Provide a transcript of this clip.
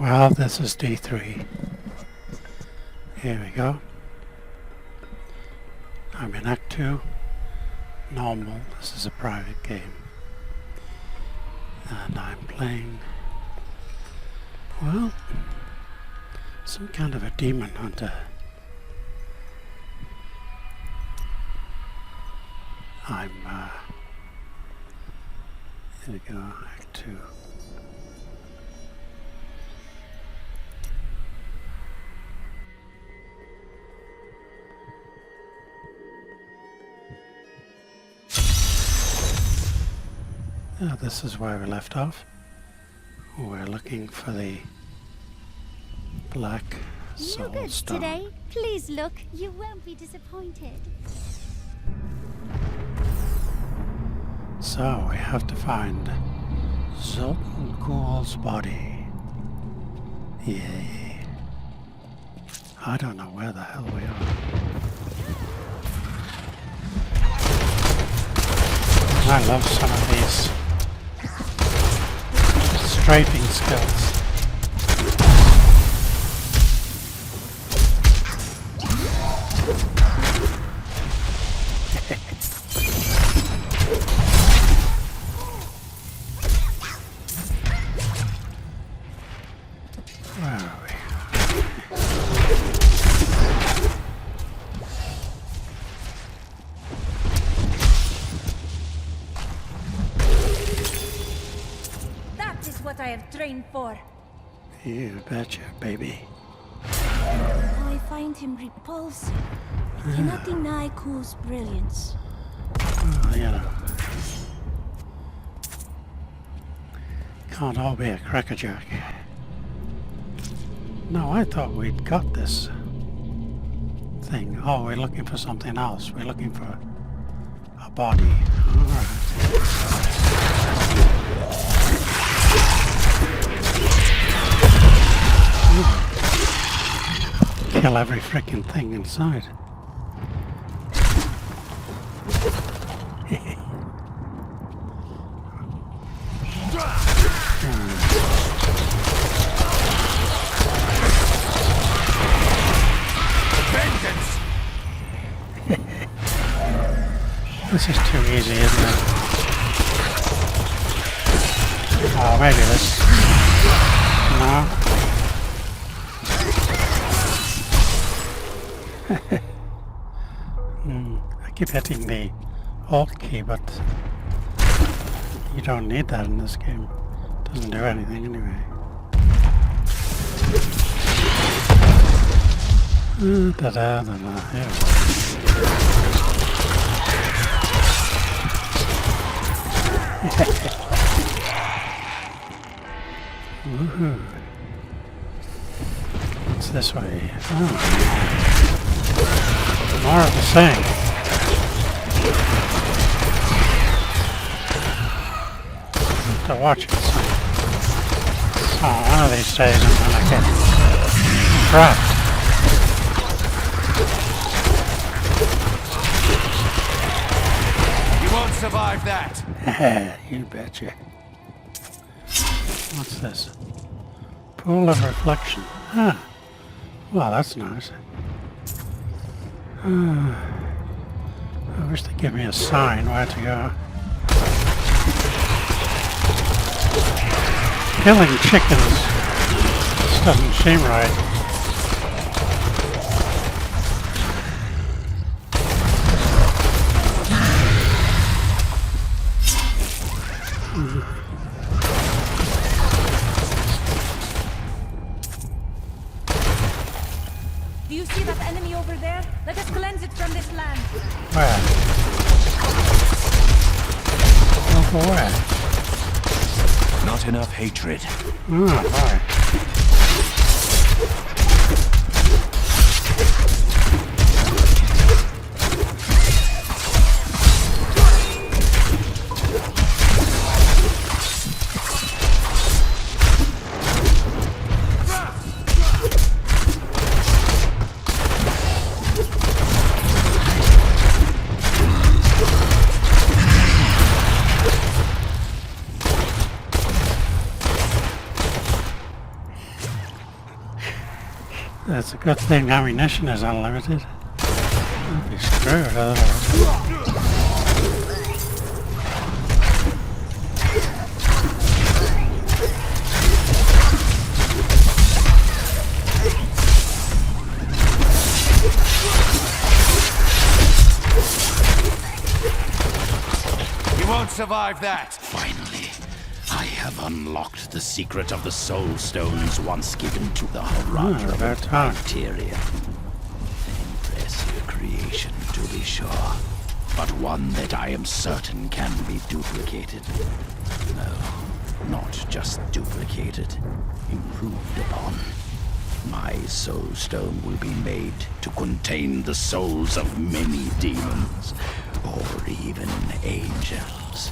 Well, this is D3. Here we go. I'm in Act 2. Normal. This is a private game. And I'm playing, well, some kind of a demon hunter. Here we go, Act 2. This is where we left off. We're looking for the Black Soul No goods Stone. today. Please look. You won't be disappointed. So we have to find Zoltan Ghoul's body. Yay. I don't know where the hell we are. I love some of these strafing skills. Where are we? That is what I have trained for. You betcha, baby. I find him repulsive. I cannot deny Ku's brilliance. Oh, you know. Can't all be a crackerjack. No, I thought we'd got this thing. Oh, we're looking for something else. We're looking for a body. Alright. Kill every freaking thing inside. This is too easy, isn't it? Oh, maybe this. No. I keep hitting the Alt key, but you don't need that in this game. It doesn't do anything anyway. Da-da-da-da. Here we go. Woohoo. It's this way. Oh. More of the same. To watch it. Oh, one of these days I'm gonna get trapped. You won't survive that. You betcha. What's this? Pool of reflection. Ah. Well, that's nice. I wish they'd give me a sign where to go. Killing chickens just doesn't seem right. Do you see that enemy over there? Let us cleanse it from this land. Where? Over where? Not enough hatred. Oh, right. That's a good thing ammunition is unlimited. I'd be screwed otherwise. You won't survive that. Finally, I have unlocked the secret of the soul stones once given to the Harada about time. Criteria. An impressive creation, to be sure, but one that I am certain can be duplicated. No, not just duplicated, improved upon. My soul stone will be made to contain the souls of many demons, or even angels.